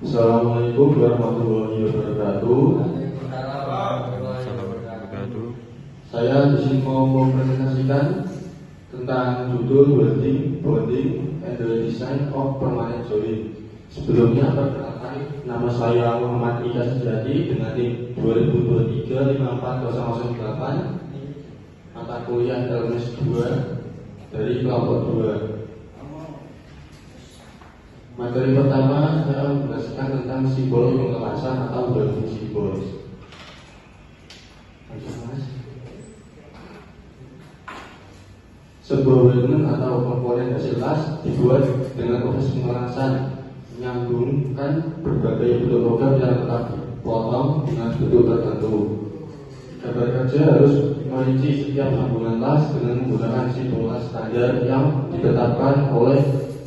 Assalamualaikum warahmatullahi wabarakatuh. Saya di sini mau mempresentasikan tentang judul Bonding and the Design of Permanent Joint. Sebelumnya perkenalkan, nama saya Muhammad Ika Sejati dengan NIM 2023-54008, mata kuliah LMS 2 dari kelompok 2. Materi pertama saya menjelaskan tentang simbol pengelasan atau bonding simbol. Sebuah weldment atau komponen hasil las dibuat dengan proses pengelasan, menyambungkan berbagai bentuk logam yang telah dipotong dengan bentuk tertentu. Gambar kerja harus merinci setiap sambungan las dengan menggunakan simbol las standar yang ditetapkan oleh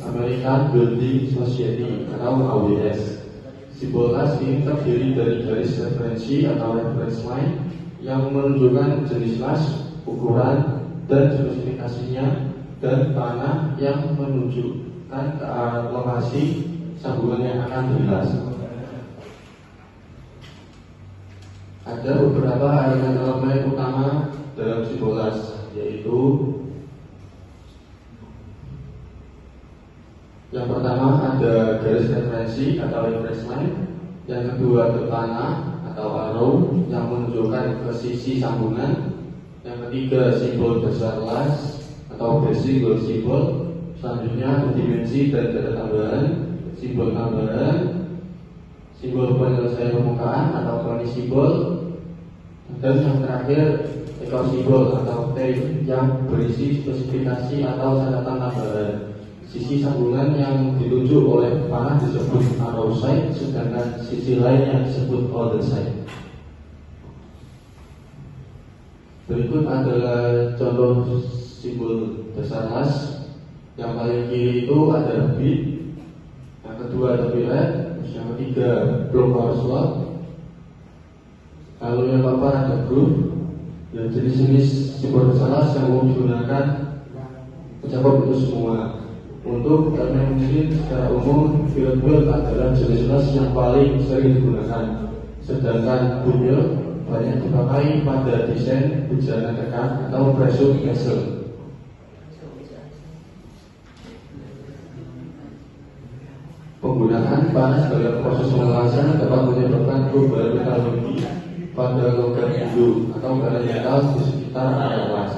American Building Society atau ABS. Simbol las ini terdiri dari garis referensi atau reference line yang menunjukkan jenis las, ukuran, dan spesifikasinya, dan panah yang menunjukkan ke arah lokasi sambungan yang akan dilas. Ada beberapa elemen utama dalam simbol las, yaitu yang pertama ada garis referensi atau reference line, yang kedua ada panah atau arrow yang menunjukkan ke sisi sambungan, yang ketiga simbol dasar las atau basic simbol, selanjutnya dimensi dan data tambahan, simbol tambahan, simbol penyelesaian permukaan atau kronis simbol, dan yang terakhir ekor simbol atau tape yang berisi spesifikasi atau catatan tambahan. Sisi sambungan yang ditunjuk oleh panah disebut arrow side, sedangkan sisi lain yang disebut other side. Berikut adalah contoh simbol dasar las. Yang paling kiri itu ada beat, yang kedua ada billet, yang ketiga block power slot, lalu yang keempat ada groove. Dan jenis-jenis simbol dasar las yang umum digunakan mencakup itu semua. Untuk elemen mesin secara umum, fillet wheel adalah jenis las yang paling sering digunakan, sedangkan bunyol banyak dipakai pada desain bujana tekan atau pressure vessel. Penggunaan panah dalam proses pengelasan dapat menyebabkan perubahan metodologi pada logam biru atau bahan metal di sekitar area las.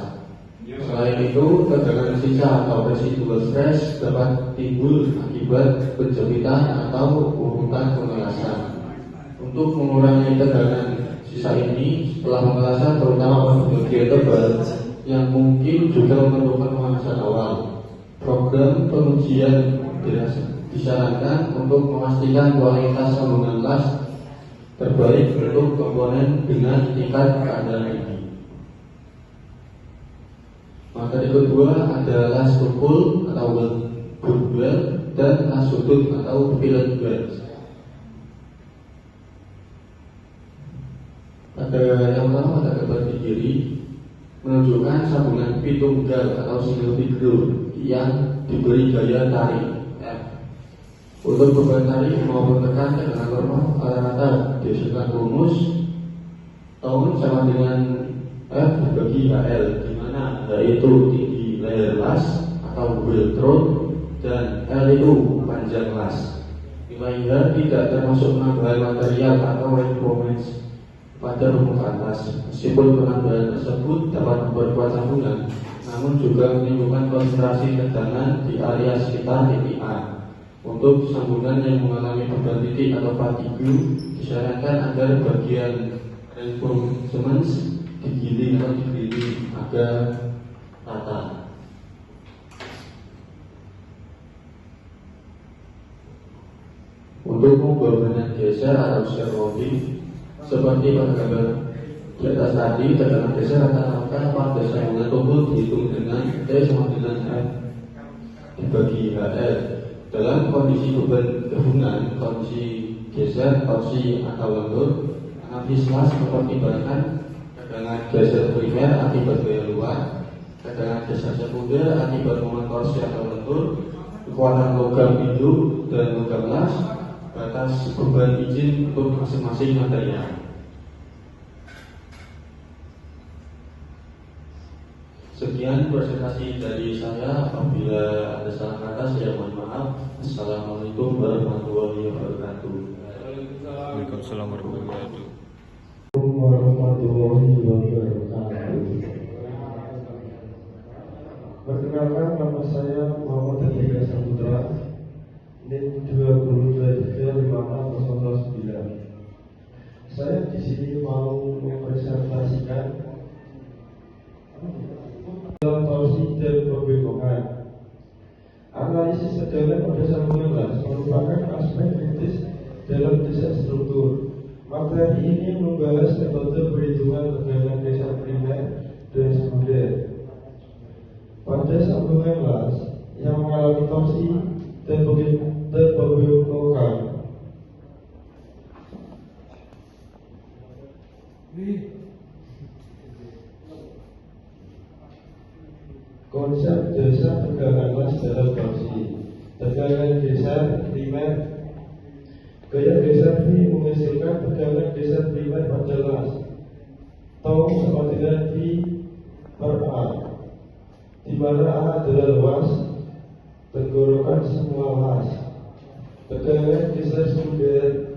Selain itu, tegangan sisa atau residual stress dapat timbul akibat penjepitan atau urutan pengelasan. Untuk mengurangi tegangan sisa ini setelah pengelasan, terutama pada bagian tebal yang mungkin juga memerlukan pemanasan awal, program pengujian disarankan untuk memastikan kualitas sambungan las terbaik untuk komponen dengan tingkat keadaan ini. Materi kedua ada las tumpul atau good weld dan las sudut atau fillet weld. Pada yang pertama ada gambar di kiri menunjukkan sambungan pi tunggal atau single figure yang diberi gaya tarik F. Untuk beban tarik maupun tekan dengan normal rata-rata dihasilkan rumus tahun sama dengan F dibagi HL, yaitu tinggi layer las atau wheel throat dan L itu panjang las. Nilai H tidak termasuk penambahan material atau improvements pada permukaan las. Meskipun penambahan tersebut dapat memperkuat sambungan, namun juga menimbulkan konsentrasi tegangan di area sekitar titik A. Untuk sambungan yang mengalami beban titik atau fatigue, disarankan agar bagian reinforcements digiling atau digiling agar rata. Untuk pembangunan geser atau scaffolding, seperti pada gambar di atas tadi, tegangan geser rata-rata pada sambungan tumpul dihitung dengan T sama dengan F dibagi HL. Dalam kondisi beban gabungan, kondisi geser, torsi atau lentur, analisis las mempertimbangkan tegangan geser primer akibat gaya luar, tegangan geser sekunder akibat momen torsi atau lentur, kekuatan logam hidup dan logam las, batas beban izin untuk masing-masing material. Sekian presentasi dari saya. Apabila ada salah kata, saya mohon maaf. Assalamualaikum warahmatullahi wabarakatuh. Waalaikumsalam warahmatullahi wabarakatuh. Perkenalkan, nama saya Muhammad Hendra Saputra, NIM 20235609. Saya di sini mau mempresentasikan torsi dan pembekongan. Analisis tegangan pada sambungan las merupakan aspek kritis dalam desain struktur. Materi ini membahas metode perhitungan tegangan geser primer dan sekunder pada sambungan las yang mengalami torsi dan pembekongan. Konsep dasar tegangan las dalam torsi. Tegangan geser primer. Gaya geser V menghasilkan tegangan geser primer pada las. Tau sama dengan V per A, di mana A adalah luas tenggorokan semua las. Tegangan geser sekunder.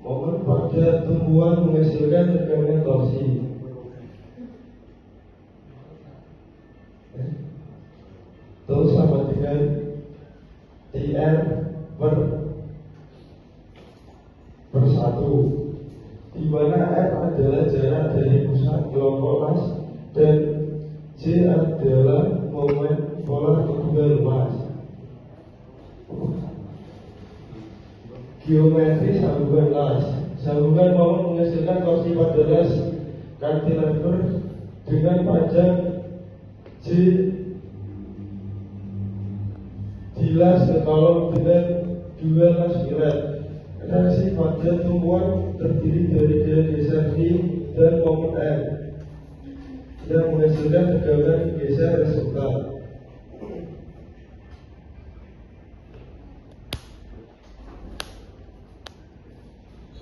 Momen pada tumbuhan menghasilkan tegangan torsi. Itu sama dengan TR per 1, di mana R adalah jarak dari pusat kelompok las dan J adalah momen polar kedua luas. Geometri sambungan las. Sambungan momen menghasilkan torsi pada las cantilever dengan panjang J dilas ke kolom dengan dua las filet. Reaksi pada tumbuhan terdiri dari gaya geser V dan momen M yang menghasilkan tegangan geser resultan.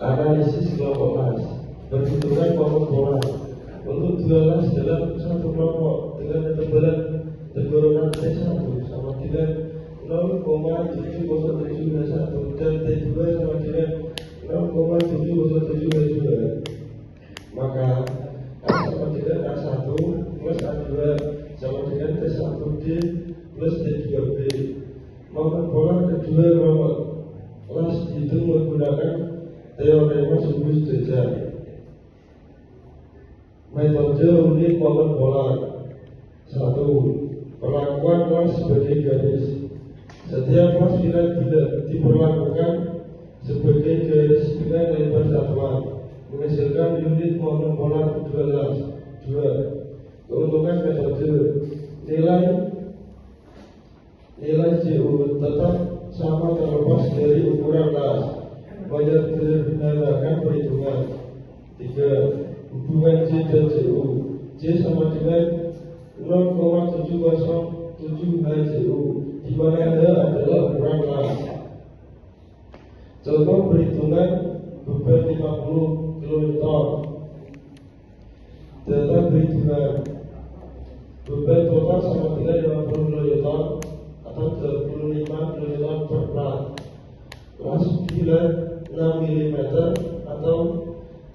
Analisis kelompok las. Perhitungan momen polar untuk dua las dalam satu kelompok dengan ketebalan tenggorokan T1 sama dengan 0,7071 dan T2 sama dengan 0,7072. Maka A sama dengan A1 plus A2 sama dengan T1D plus T2B. Momen polar kedua nomor las itu menggunakan teorema Subus-Deja. Metode unit momen polar. 1. Perlakuan las sebagai garis. Setiap las filet diperlakukan sebagai garis dengan lebar satuan, menghasilkan unit momen polar kedua las. 2. Keuntungan metode. Nilai JU tetap sama terlepas dari ukuran las. Menyederhanakan perhitungan. 3. Hubungan J dan JU. J sama dengan 0,7007 HJU, di mana H adalah ukuran las. Contoh perhitungan beban 50 kN. Data perhitungan beban total sama dengan 50 kN atau 25 kN per plat. Las filet 6 mm atau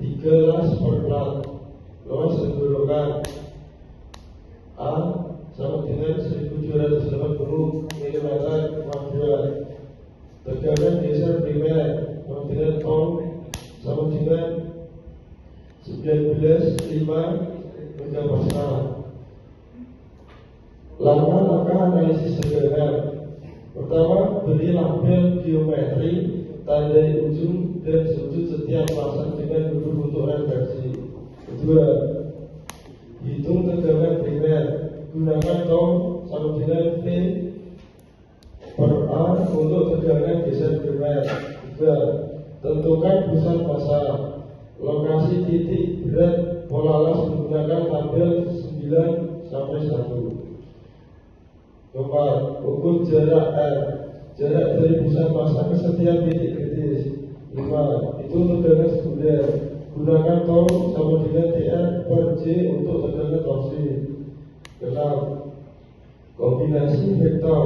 3 las per plat. Luas tenggorokan A sama dengan 1780 mm kuadrat. Tegangan geser primer sama dengan ton sama dengan 19,5 megapascal. Langkah-langkah analisis tegangan. Pertama, beri label geometri, tandai ujung dan sudut setiap pasang dengan huruf untuk referensi. Kedua, hitung tegangan primer. Gunakan tom sama dengan V per A untuk tegangan geser primer. 3. Tentukan pusat massa. Lokasi titik berat pola las menggunakan tabel 9 sampai 1. 4. Ukur jarak R. Jarak dari pusat massa ke setiap titik kritis. 5. Itu tegangan sekunder. Gunakan tol sama dengan TR per J untuk tegangan torsi. 6. Kombinasi vektor.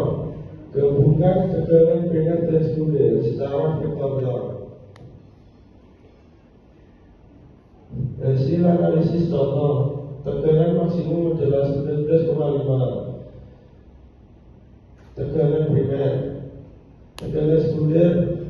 Gabungkan tegangan primer dan sekunder secara vektorial. Hasil analisis contoh. Tegangan maksimum adalah 19,5. Tegangan primer. Tegangan sekunder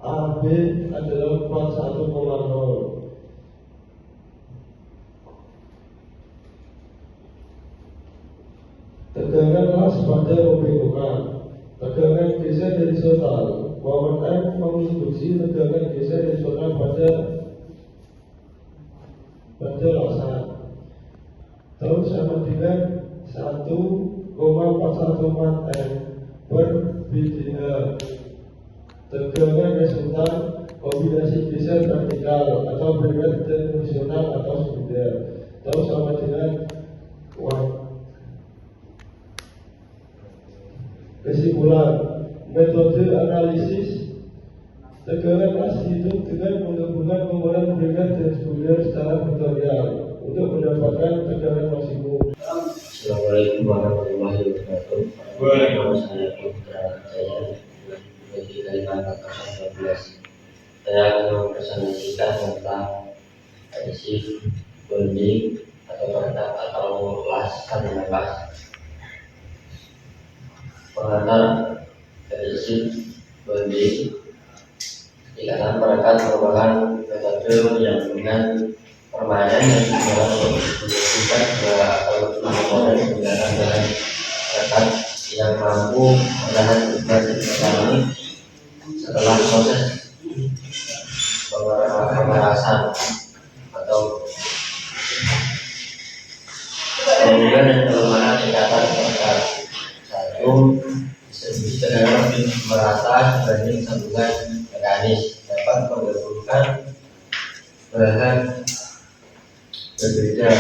AB adalah 41,0. Tegangan las pada membengkokkan. Tegangan geser horizontal. Wawan M menginduksi tegangan geser horizontal pada lasan. Tahu sama dengan 1,414 M per BDH. Tegangan resultan kombinasi geser vertikal atau primer dan horizontal atau sekunder. Tahu sama dengan 1. Kesimpulan, metode analisis tegangan las dihitung dengan menggabungkan komponen primer dan sekunder secara vektorial untuk mendapatkan tegangan maksimum. Assalamualaikum warahmatullahi wabarakatuh. Nama saya Putra Jaya dari Kalimantan 12. Saya akan mempresentasikan tentang adhesive bonding atau las kandungan las. Pengantar adhesive bonding. Ikatan perekat merupakan metode yang dengan permainan yang dijalankan untuk menentukan dua atau lebih komponen menggunakan bahan perekat yang mampu menahan vibrasi mekanik setelah proses pemerasan atau kemudian dan kelemahan ikatan perekat. 1. Secara lebih merata dibanding sambungan mekanis, dapat menggabungkan bahan berbeda,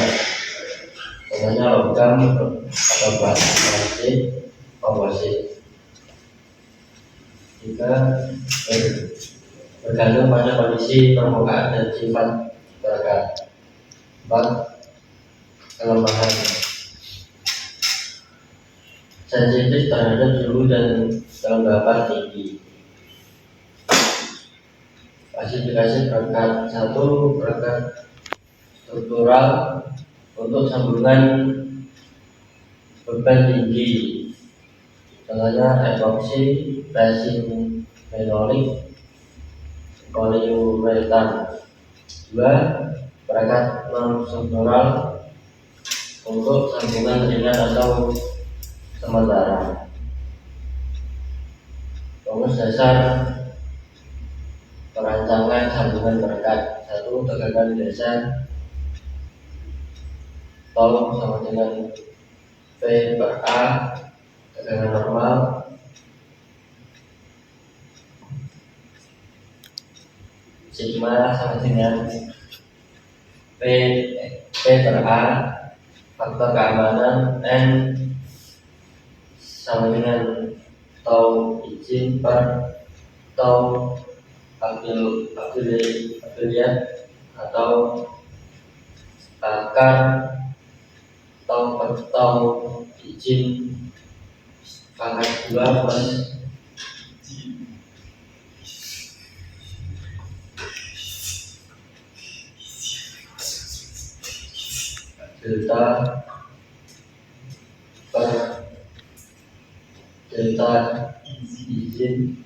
contohnya logam atau plastik komposit. 3. Bergantung pada kondisi permukaan dan sifat perekat. 4. Kelemahan sensitif terhadap suhu dan kelembapan tinggi. Klasifikasi perekat. 1. Perekat struktural untuk sambungan beban tinggi, contohnya epoksi, resin fenolik, poliuretan. 2. Perekat non struktural untuk sambungan ringan atau sementara. Rumus dasar perancangan sambungan perekat. 1. Tegangan dasar tol sama dengan P per A, tegangan normal, sigma sama dengan P per A, faktor keamanan N sama dengan tau izin per tau afiliat atau akar tau per tau izin pangkat 2 plus delta per delta izin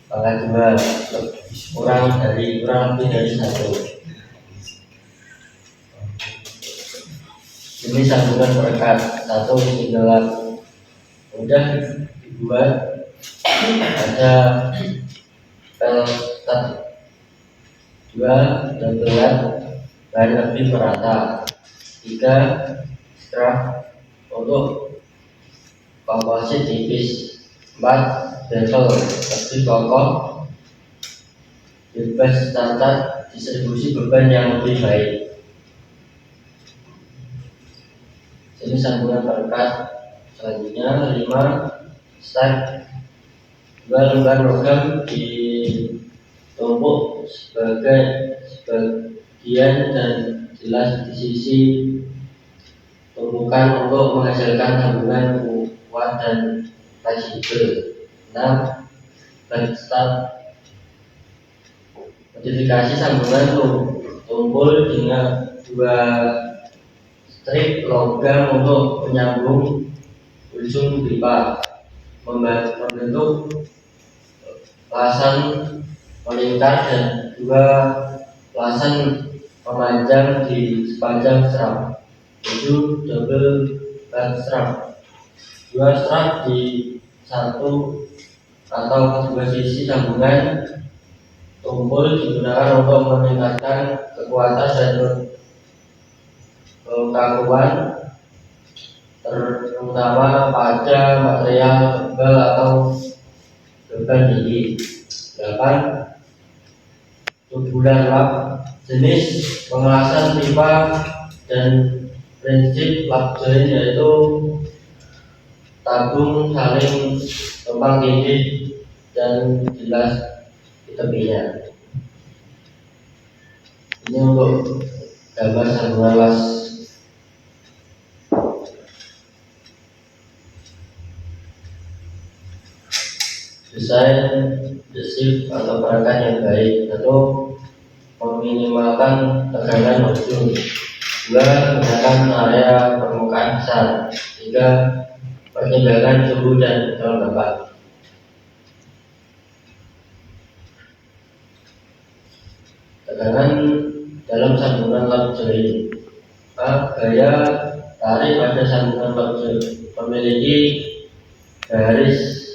pangkat 2 kurang lebih dari 1. Ini sambungan perekat. 1. Segala mudah dibuat, ada peltak. 2. Berat bahan lebih merata. 3. Strap untuk komposit tipis. 4. Bevel lebih kokoh, bebas standar distribusi beban yang lebih baik. Ini sambungan perekat. Selanjutnya 5. Stack Dua lembar logam ditumpuk sebagian dan jelas di sisi tumpukan untuk menghasilkan sambungan kuat dan fleksibel. 6. Backstab. Modifikasi sambungan tumpul dengan 2 strip logam untuk menyambung ujung pipa, membentuk lasan melingkar dan 2 lasan memanjang di sepanjang strap. 7. Double back strap. 2 strap di satu atau kedua sisi sambungan tumpul digunakan untuk meningkatkan kekuatan dan kekakuan, terutama pada material tebal atau beban tinggi. 8. Tubular lap. Jenis pengelasan pipa dan prinsip lap join yaitu tabung saling tumpang tindih dan jelas di tepinya. Ini untuk gambar sambungan las. Desain desif atau perangkat yang baik. 1. Meminimalkan tegangan ujung. 2. Gunakan area permukaan besar. 3. Pertimbangan suhu dan kelembapan. Tegangan dalam sambungan lap join. Gaya tarik pada sambungan lap join memiliki garis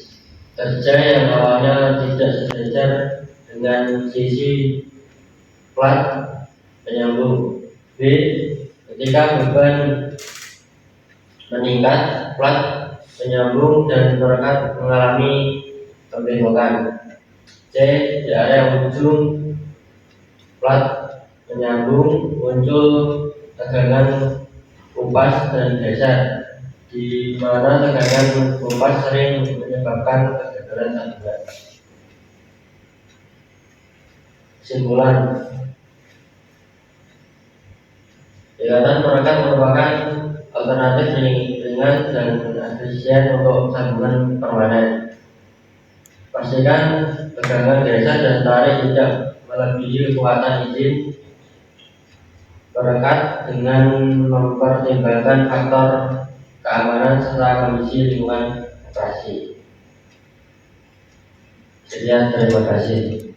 kerja yang awalnya tidak sejajar dengan sisi plat penyambung. B. Ketika beban meningkat, plat penyambung dan perekat mengalami pembentukan. C. Di area ujung plat penyambung muncul tegangan kumpas dan geser, di mana tegangan kumpas sering menyebabkan kegagalan sambungan. Kesimpulan, ikatan perekat merupakan alternatif ringan dan efisien untuk sambungan permanen. Pastikan tegangan geser dan tarik tidak melebihi kekuatan izin perekat dengan mempertimbangkan faktor keamanan serta kondisi lingkungan operasi. Sekian, terima kasih.